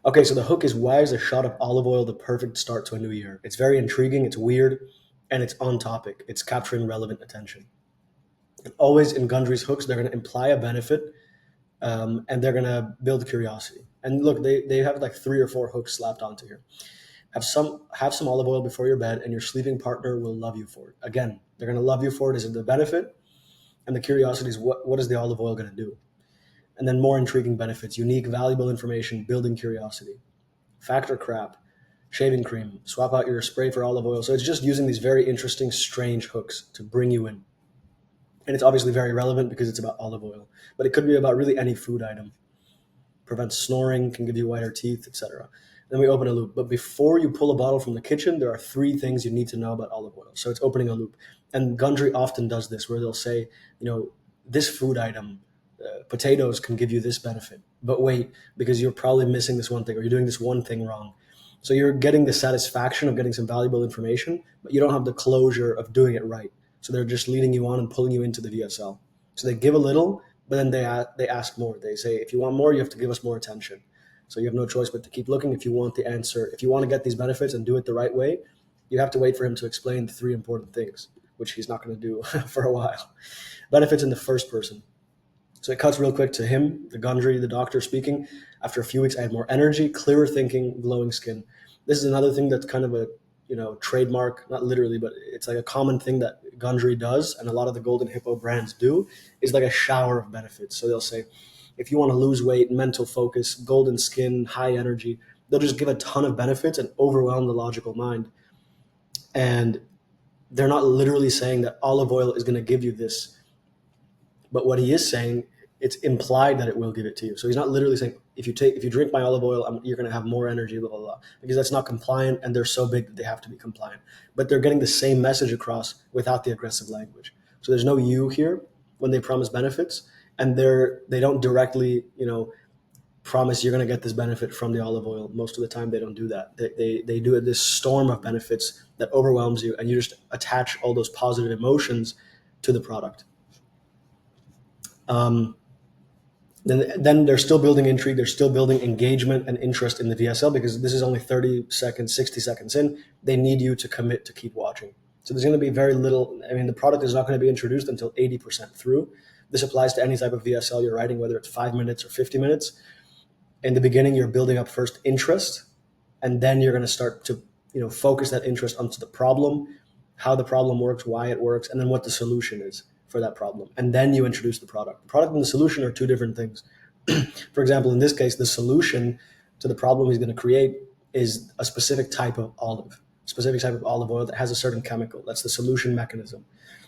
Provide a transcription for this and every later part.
Okay, so the hook is, why is a shot of olive oil the perfect start to a new year? It's very intriguing, it's weird, and it's on topic. It's capturing relevant attention. And always in Gundry's hooks, they're going to imply a benefit, and they're going to build curiosity. And look, they have like 3 or 4 hooks slapped onto here. Have some olive oil before your bed, and your sleeping partner will love you for it. Again, they're going to love you for it. Is it the benefit? And the curiosity is, what is the olive oil going to do? And then more intriguing benefits, unique, valuable information, building curiosity. Factor crap, shaving cream, swap out your spray for olive oil. So it's just using these very interesting, strange hooks to bring you in. And it's obviously very relevant because it's about olive oil, but it could be about really any food item. Prevents snoring, can give you whiter teeth, etc. Then we open a loop. But before you pull a bottle from the kitchen, there are 3 things you need to know about olive oil. So it's opening a loop. And Gundry often does this, where they'll say, this food item, potatoes can give you this benefit. But wait, because you're probably missing this one thing, or you're doing this one thing wrong. So you're getting the satisfaction of getting some valuable information, but you don't have the closure of doing it right. So they're just leading you on and pulling you into the VSL. So they give a little, but then they ask more. They say, if you want more, you have to give us more attention. So you have no choice but to keep looking if you want the answer. If you want to get these benefits and do it the right way, you have to wait for him to explain the 3 important things, which he's not going to do for a while. Benefits in the first person. So it cuts real quick to him, the Gundry, the doctor speaking. After a few weeks, I had more energy, clearer thinking, glowing skin. This is another thing that's kind of a trademark, not literally, but it's like a common thing that Gundry does, and a lot of the Golden Hippo brands do, is like a shower of benefits. So they'll say, if you want to lose weight, mental focus, golden skin, high energy, they'll just give a ton of benefits and overwhelm the logical mind. And they're not literally saying that olive oil is going to give you this, but what he is saying, it's implied that it will give it to you. So he's not literally saying, if you drink my olive oil, you're going to have more energy, blah, blah, blah, because that's not compliant, and they're so big that they have to be compliant. But they're getting the same message across without the aggressive language. So there's no you here when they promise benefits, and they don't directly, promise you're going to get this benefit from the olive oil. Most of the time, they don't do that. They do this storm of benefits that overwhelms you, and you just attach all those positive emotions to the product. Then they're still building intrigue, they're still building engagement and interest in the VSL, because this is only 30 seconds, 60 seconds in. They need you to commit to keep watching. So there's going to be very little. The product is not going to be introduced until 80% through. This applies to any type of VSL you're writing, whether it's 5 minutes or 50 minutes. In the beginning, you're building up first interest, and then you're going to start to focus that interest onto the problem, how the problem works, why it works, and then what the solution is for that problem. And then you introduce the product. The product and the solution are 2 different things. For example, in this case, the solution to the problem he's going to create is a specific type of olive oil that has a certain chemical. That's the solution mechanism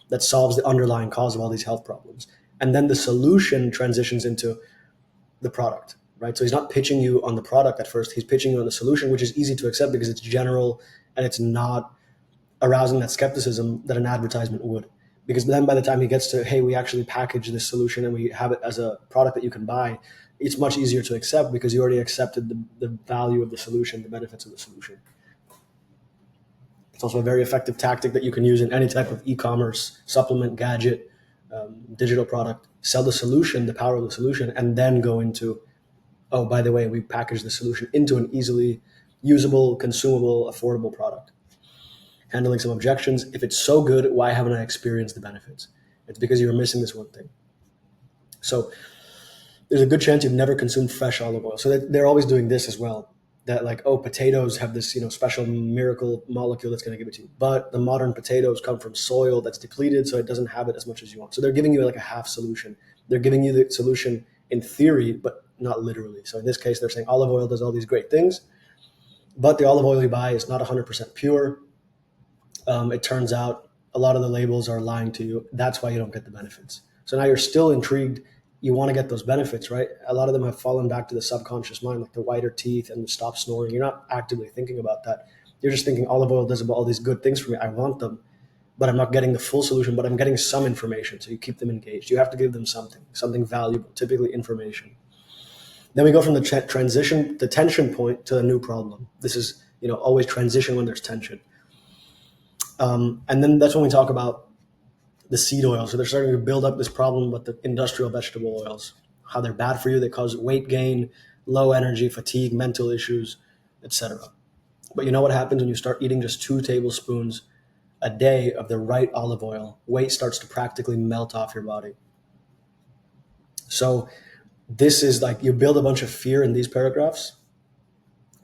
that solves the underlying cause of all these health problems. And then the solution transitions into the product, right? So he's not pitching you on the product at first. He's pitching you on the solution, which is easy to accept because it's general and it's not arousing that skepticism that an advertisement would. Because then by the time he gets to, hey, we actually package this solution and we have it as a product that you can buy, it's much easier to accept because you already accepted the value of the solution, the benefits of the solution. It's also a very effective tactic that you can use in any type of e-commerce, supplement, gadget, digital product. Sell the solution, the power of the solution, and then go into, oh, by the way, we package the solution into an easily usable, consumable, affordable product. Handling some objections. If it's so good, why haven't I experienced the benefits? It's because you were missing this one thing. So there's a good chance you've never consumed fresh olive oil. So they're always doing this as well. That like, oh, potatoes have this, special miracle molecule that's going to give it to you. But the modern potatoes come from soil that's depleted, so it doesn't have it as much as you want. So they're giving you like a half solution. They're giving you the solution in theory, but not literally. So in this case, they're saying olive oil does all these great things, but the olive oil you buy is not 100% pure. It turns out a lot of the labels are lying to you. That's why you don't get the benefits. So now you're still intrigued. You want to get those benefits, right? A lot of them have fallen back to the subconscious mind, like the whiter teeth and the stop snoring. You're not actively thinking about that. You're just thinking olive oil does all these good things for me. I want them, but I'm not getting the full solution, but I'm getting some information. So you keep them engaged. You have to give them something valuable, typically information. Then we go from the the tension point to a new problem. This is, always transition when there's tension. And then that's when we talk about the seed oil. So they're starting to build up this problem with the industrial vegetable oils, how they're bad for you. They cause weight gain, low energy, fatigue, mental issues, etc. But you know what happens when you start eating just 2 tablespoons a day of the right olive oil? Weight starts to practically melt off your body. So this is like, you build a bunch of fear in these paragraphs,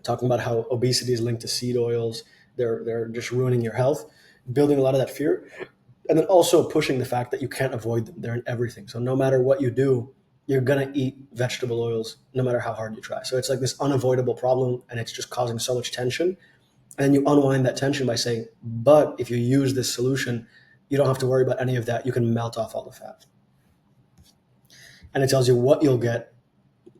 talking about how obesity is linked to seed oils. They're just ruining your health, building a lot of that fear, and then also pushing the fact that you can't avoid them. They're in everything. So no matter what you do, you're gonna eat vegetable oils no matter how hard you try. So it's like this unavoidable problem, and it's just causing so much tension. And then you unwind that tension by saying, but if you use this solution, you don't have to worry about any of that. You can melt off all the fat. And it tells you what you'll get,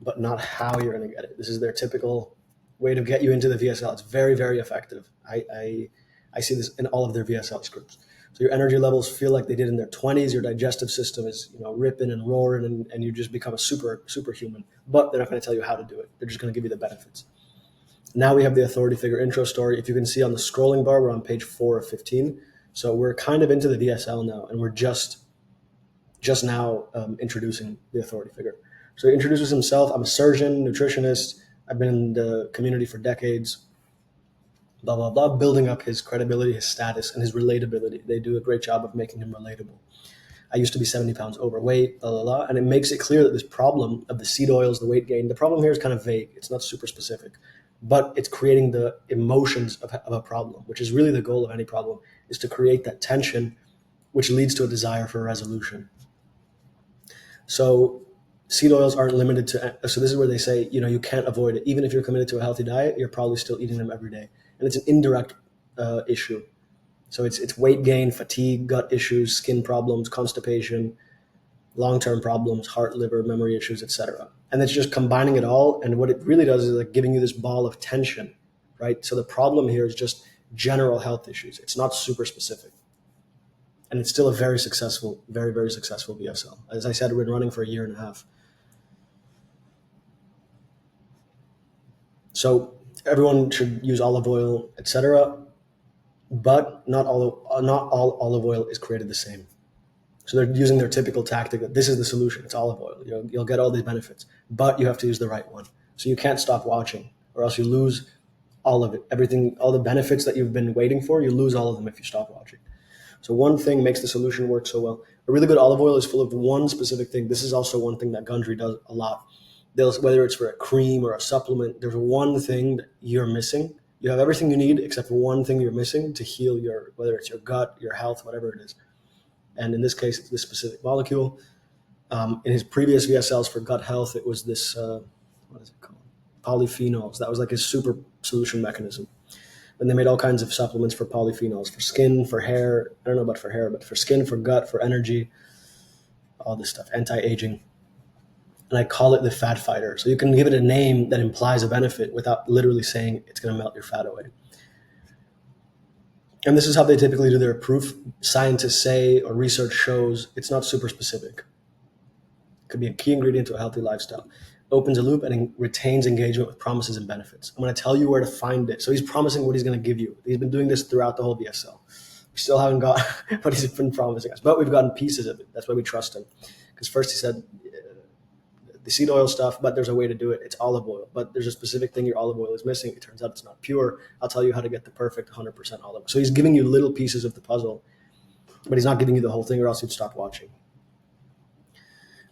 but not how you're going to get it. This is their typical way to get you into the VSL. It's very, very effective. I see this in all of their VSL scripts. So your energy levels feel like they did in their 20s. Your digestive system is, ripping and roaring, and you just become a superhuman. But they're not going to tell you how to do it. They're just going to give you the benefits. Now we have the authority figure intro story. If you can see on the scrolling bar, we're on page 4 of 15. So we're kind of into the VSL now, and we're just now introducing the authority figure. So he introduces himself. I'm a surgeon, nutritionist. I've been in the community for decades, blah, blah, blah, building up his credibility, his status, and his relatability. They do a great job of making him relatable. I used to be 70 pounds overweight, blah, blah, blah. And it makes it clear that this problem of the seed oils, the weight gain, the problem here is kind of vague. It's not super specific, but it's creating the emotions of a problem, which is really the goal of any problem, is to create that tension, which leads to a desire for a resolution. So seed oils aren't limited to, so this is where they say, you can't avoid it. Even if you're committed to a healthy diet, you're probably still eating them every day. And it's an indirect issue. So it's weight gain, fatigue, gut issues, skin problems, constipation, long-term problems, heart, liver, memory issues, etc. And it's just combining it all. And what it really does is like giving you this ball of tension, right? So the problem here is just general health issues. It's not super specific. And it's still a very successful, very, very successful VSL. As I said, we've been running for 1.5 years. So everyone should use olive oil, etc. But not all olive oil is created the same. So they're using their typical tactic that this is the solution. It's olive oil. You'll get all these benefits, but you have to use the right one. So you can't stop watching, or else you lose all of it. Everything, all the benefits that you've been waiting for, you lose all of them if you stop watching. So one thing makes the solution work so well. A really good olive oil is full of one specific thing. This is also one thing that Gundry does a lot. Whether it's for a cream or a supplement, there's one thing that you're missing. You have everything you need except one thing you're missing to heal whether it's your gut, your health, whatever it is. And in this case, it's this specific molecule. In his previous VSLs for gut health, it was this, what is it called? Polyphenols. That was like his super solution mechanism. And they made all kinds of supplements for polyphenols, for skin, for hair. I don't know about for hair, but for skin, for gut, for energy, all this stuff, anti-aging. And I call it the fat fighter. So you can give it a name that implies a benefit without literally saying it's going to melt your fat away. And this is how they typically do their proof. Scientists say, or research shows, it's not super specific. It could be a key ingredient to a healthy lifestyle. Opens a loop and retains engagement with promises and benefits. I'm going to tell you where to find it. So he's promising what he's going to give you. He's been doing this throughout the whole VSL. We still haven't got what he's been promising us, but we've gotten pieces of it. That's why we trust him. Because first he said the seed oil stuff, but there's a way to do it. It's olive oil, but there's a specific thing your olive oil is missing. It turns out it's not pure. I'll tell you how to get the perfect 100% olive oil. So he's giving you little pieces of the puzzle, but he's not giving you the whole thing, or else you'd stop watching.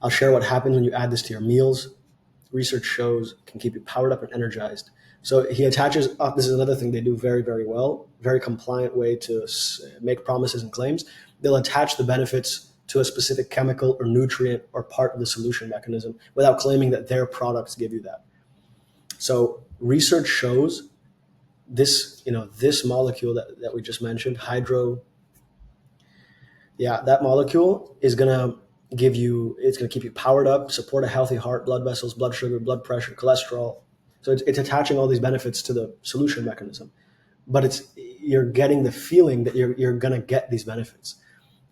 I'll share what happens when you add this to your meals. Research shows can keep you powered up and energized. So he attaches, this is another thing they do very, very well, very compliant way to make promises and claims. They'll attach the benefits to a specific chemical or nutrient or part of the solution mechanism without claiming that their products give you that. So research shows this, this molecule that we just mentioned, that molecule is going to it's going to keep you powered up, support a healthy heart, blood vessels, blood sugar, blood pressure, cholesterol. So it's attaching all these benefits to the solution mechanism, but you're getting the feeling that you're going to get these benefits.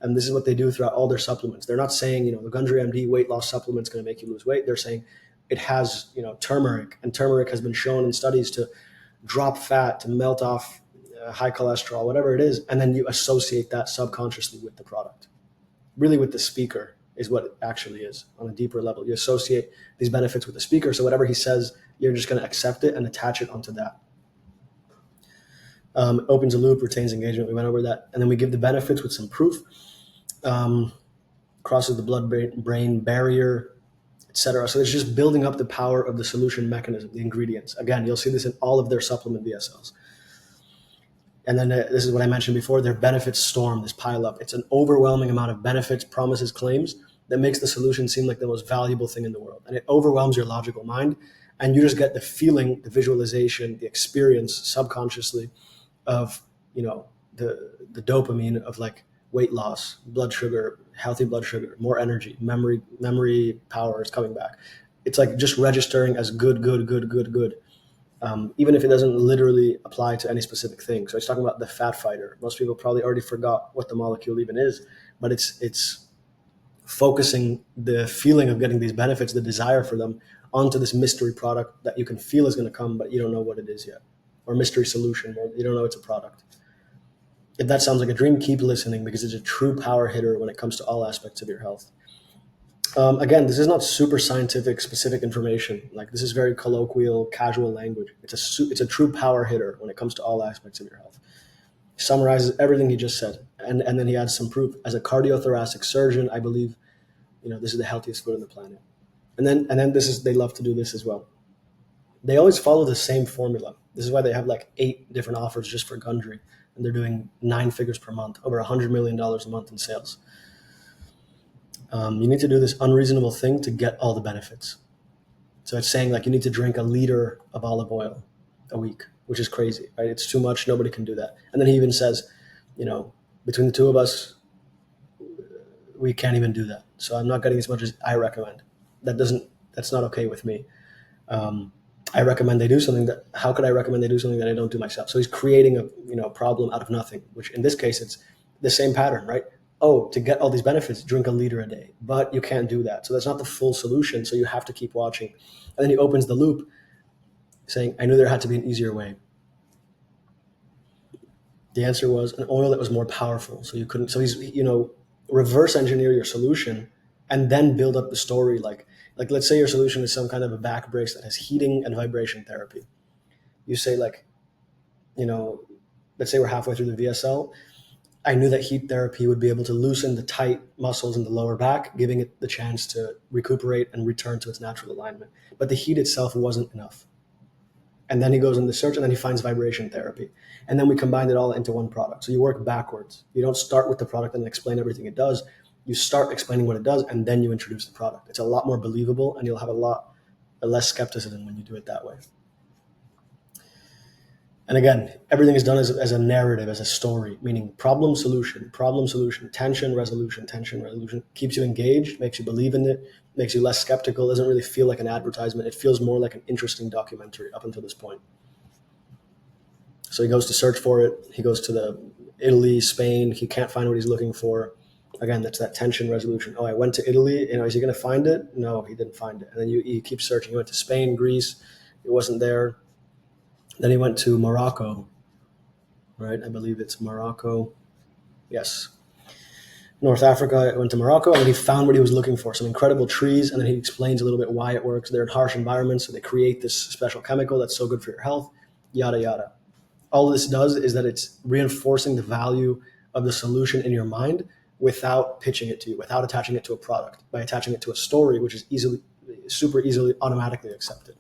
And this is what they do throughout all their supplements. They're not saying, the Gundry MD weight loss supplement is going to make you lose weight. They're saying it has, turmeric, and turmeric has been shown in studies to drop fat, to melt off high cholesterol, whatever it is. And then you associate that subconsciously with the product, really with the speaker. is what it actually is on a deeper level. You associate these benefits with the speaker, so whatever he says, you're just going to accept it and attach it onto that. Opens a loop, retains engagement. We went over that. And then we give the benefits with some proof. Crosses the blood-brain barrier, etc. So it's just building up the power of the solution mechanism, the ingredients. Again, you'll see this in all of their supplement VSLs. And then this is what I mentioned before, their benefits storm, this pile up. It's an overwhelming amount of benefits, promises, claims that makes the solution seem like the most valuable thing in the world. And it overwhelms your logical mind. And you just get the feeling, the visualization, the experience subconsciously of, the dopamine of like weight loss, blood sugar, healthy blood sugar, more energy, memory power is coming back. It's like just registering as good. Even if it doesn't literally apply to any specific thing. So it's talking about the fat fighter. Most people probably already forgot what the molecule even is, but it's focusing the feeling of getting these benefits, the desire for them, onto this mystery product that you can feel is going to come, but you don't know what it is yet. Or mystery solution, or you don't know it's a product. If that sounds like a dream, keep listening, because it's a true power hitter when it comes to all aspects of your health. Again, this is not super scientific, specific information. Like, this is very colloquial, casual language. It's a true power hitter when it comes to all aspects of your health. He summarizes everything he just said, and then he adds some proof. As a cardiothoracic surgeon, I believe, this is the healthiest food on the planet. And then they love to do this as well. They always follow the same formula. This is why they have like 8 different offers just for Gundry, and they're doing 9 figures per month, over $100 million a month in sales. You need to do this unreasonable thing to get all the benefits. So it's saying like you need to drink a liter of olive oil a week, which is crazy, right? It's too much. Nobody can do that. And then he even says, between the two of us, we can't even do that. So I'm not getting as much as I recommend. That's not okay with me. I recommend they do something how could I recommend they do something that I don't do myself? So he's creating a problem out of nothing, which in this case, it's the same pattern, right? Oh, to get all these benefits, drink a liter a day, but you can't do that. So that's not the full solution. So you have to keep watching. And then he opens the loop saying, I knew there had to be an easier way. The answer was an oil that was more powerful. So you couldn't, so he's, reverse engineer your solution and then build up the story. Like let's say your solution is some kind of a back brace that has heating and vibration therapy. You say let's say we're halfway through the VSL. I knew that heat therapy would be able to loosen the tight muscles in the lower back, giving it the chance to recuperate and return to its natural alignment. But the heat itself wasn't enough. And then he goes in the search, and then he finds vibration therapy. And then we combined it all into one product. So you work backwards. You don't start with the product and explain everything it does. You start explaining what it does, and then you introduce the product. It's a lot more believable, and you'll have a lot less skepticism when you do it that way. And again, everything is done as a narrative, as a story, meaning problem, solution, tension, resolution, keeps you engaged, makes you believe in it, makes you less skeptical, doesn't really feel like an advertisement. It feels more like an interesting documentary up until this point. So he goes to search for it. He goes to Italy, Spain. He can't find what he's looking for. Again, that's that tension, resolution. Oh, I went to Italy. Is he going to find it? No, he didn't find it. And then you keep searching. He went to Spain, Greece. It wasn't there. Then he went to Morocco, right? I believe it's Morocco. Yes. North Africa, went to Morocco, and then he found what he was looking for, some incredible trees, and then he explains a little bit why it works. They're in harsh environments, so they create this special chemical that's so good for your health, yada, yada. All this does is that it's reinforcing the value of the solution in your mind without pitching it to you, without attaching it to a product, by attaching it to a story, which is super easily, automatically accepted.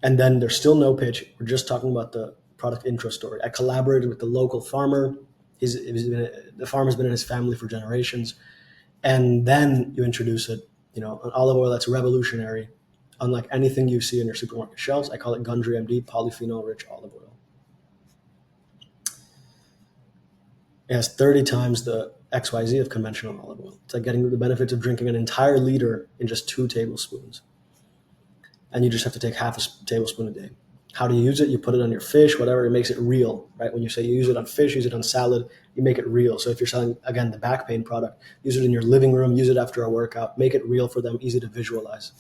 And then there's still no pitch. We're just talking about the product intro story. I collaborated with the local farmer. The farmer's been in his family for generations. And then you introduce it, an olive oil that's revolutionary, unlike anything you see in your supermarket shelves. I call it Gundry MD, polyphenol-rich olive oil. It has 30 times the XYZ of conventional olive oil. It's like getting the benefits of drinking an entire liter in just 2 tablespoons. And you just have to take half a tablespoon a day. How do you use it? You put it on your fish, whatever. It makes it real, right? When you say you use it on fish, use it on salad, you make it real. So if you're selling, again, the back pain product, use it in your living room, use it after a workout, make it real for them, easy to visualize.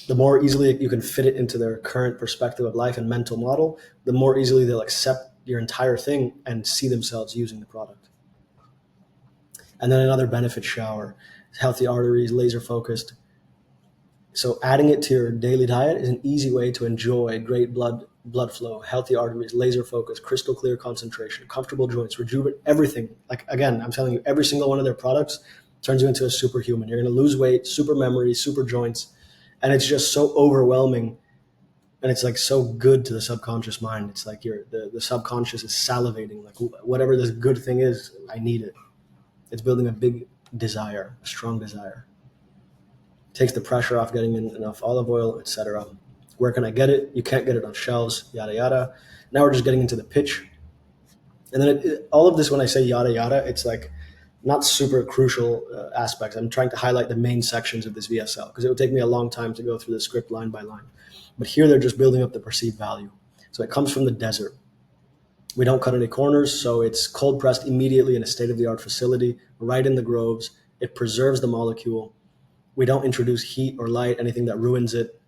The more easily you can fit it into their current perspective of life and mental model, the more easily they'll accept your entire thing and see themselves using the product. And then another benefit shower, healthy arteries, laser focused. So adding it to your daily diet is an easy way to enjoy great blood flow, healthy arteries, laser focus, crystal clear concentration, comfortable joints, rejuvenate, everything. Like, again, I'm telling you, every single one of their products turns you into a superhuman. You're going to lose weight, super memory, super joints. And it's just so overwhelming. And it's like so good to the subconscious mind. It's like the subconscious is salivating. Like, whatever this good thing is, I need it. It's building a big desire, a strong desire. Takes the pressure off getting enough olive oil, etc. Where can I get it? You can't get it on shelves, yada, yada. Now we're just getting into the pitch. And then all of this, when I say yada, yada, it's like not super crucial aspects. I'm trying to highlight the main sections of this VSL because it would take me a long time to go through the script line by line. But here they're just building up the perceived value. So it comes from the desert. We don't cut any corners, so it's cold pressed immediately in a state-of-the-art facility, right in the groves. It preserves the molecule. We don't introduce heat or light, anything that ruins it.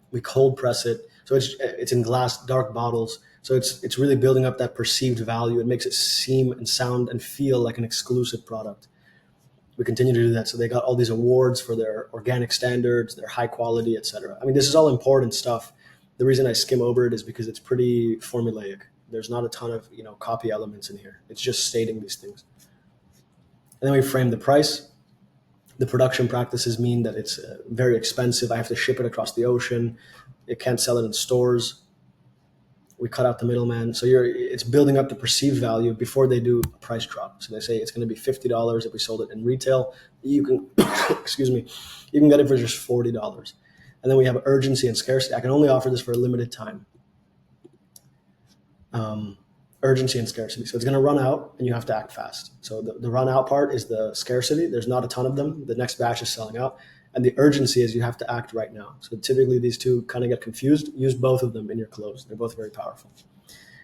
We cold press it. So it's in glass, dark bottles. So it's really building up that perceived value. It makes it seem and sound and feel like an exclusive product. We continue to do that. So they got all these awards for their organic standards, their high quality, etc. I mean, this is all important stuff. The reason I skim over it is because it's pretty formulaic. There's not a ton of copy elements in here. It's just stating these things. And then we frame the price. The production practices mean that it's very expensive. I have to ship it across the ocean. It can't sell it in stores. We cut out the middleman. So it's building up the perceived value before they do a price drop. So they say it's going to be $50 if we sold it in retail. You can, excuse me, you can get it for just $40. And then we have urgency and scarcity. I can only offer this for a limited time. Urgency and scarcity. So it's going to run out and you have to act fast. So the run out part is the scarcity. There's not a ton of them. The next batch is selling out. And the urgency is you have to act right now. So typically these two kind of get confused. Use both of them in your close. They're both very powerful.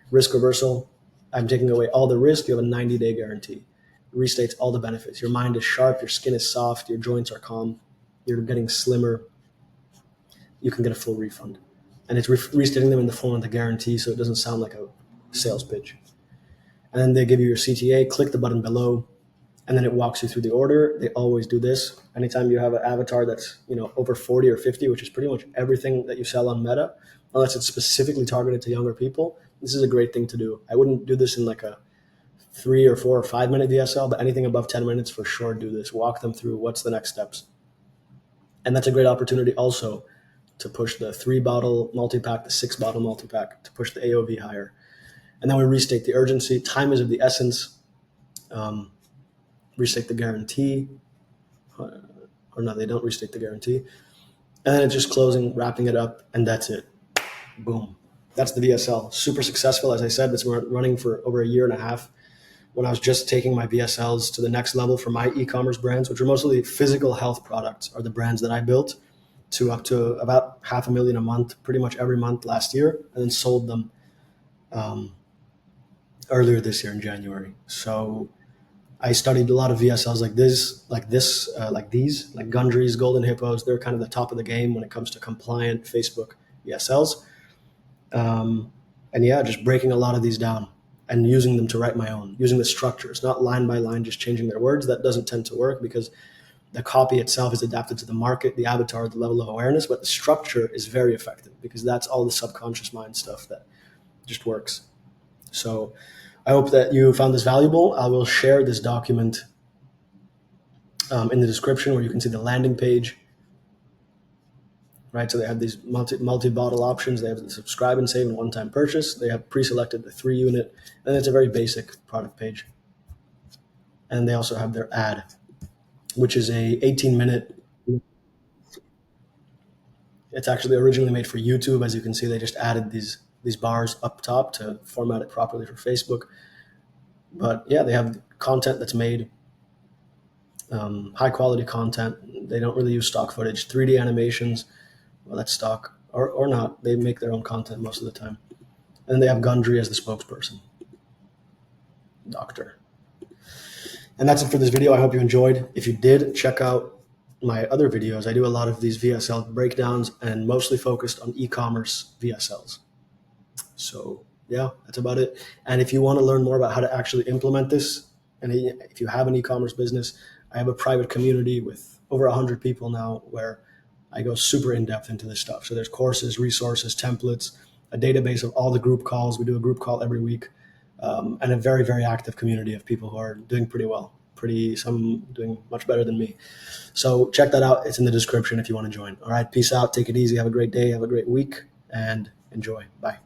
Risk reversal. I'm taking away all the risk. You have a 90-day guarantee. Restates all the benefits. Your mind is sharp. Your skin is soft. Your joints are calm. You're getting slimmer. You can get a full refund. And it's restating them in the form of the guarantee so it doesn't sound like a sales pitch. And then they give you your CTA, click the button below, and then it walks you through the order. They always do this. Anytime you have an avatar that's over 40 or 50, which is pretty much everything that you sell on Meta, unless it's specifically targeted to younger people, this is a great thing to do. I wouldn't do this in like a 3 or 4 or 5 minute VSL, but anything above 10 minutes for sure do this. Walk them through what's the next steps. And that's a great opportunity also to push the 3-bottle multi-pack, the 6-bottle multi-pack, to push the AOV higher. And then we restate the urgency. Time is of the essence. Restate the guarantee. Or no, they don't restate the guarantee. And then it's just closing, wrapping it up, and that's it. Boom. That's the VSL. Super successful. As I said, it's been running for over a year and a half. When I was just taking my VSLs to the next level for my e-commerce brands, which are mostly physical health products, are the brands that I built, to up to about $500,000 a month, pretty much every month last year, and then sold them earlier this year in January. So I studied a lot of VSLs like these, like Gundry's, Golden Hippos. They're kind of the top of the game when it comes to compliant Facebook VSLs. And yeah, just breaking a lot of these down and using them to write my own, using the structures, not line by line, just changing their words. That doesn't tend to work because the copy itself is adapted to the market, the avatar, the level of awareness, but the structure is very effective because that's all the subconscious mind stuff that just works. So I hope that you found this valuable. I will share this document in the description where you can see the landing page. Right, so they have these multi-bottle options. They have the subscribe and save and one-time purchase. They have pre-selected the 3-unit, and it's a very basic product page. And they also have their ad, which is a 18-minute. It's actually originally made for YouTube. As you can see, they just added these bars up top to format it properly for Facebook. But yeah, they have content that's made, high quality content. They don't really use stock footage, 3D animations. Well, that's stock or not. They make their own content most of the time. And then they have Gundry as the spokesperson, doctor. And that's it for this video. I hope you enjoyed. If you did, check out my other videos. I do a lot of these VSL breakdowns and mostly focused on e-commerce VSLs. So yeah, that's about it. And if you want to learn more about how to actually implement this And if you have an e-commerce business, I have a private community with over 100 people now where I go super in depth into this stuff. So there's courses, resources, templates, a database of all the group calls. We do a group call every week, and a very, very active community of people who are doing pretty well. Some doing much better than me. So check that out. It's in the description if you want to join. All right, peace out. Take it easy. Have a great day. Have a great week, and enjoy. Bye.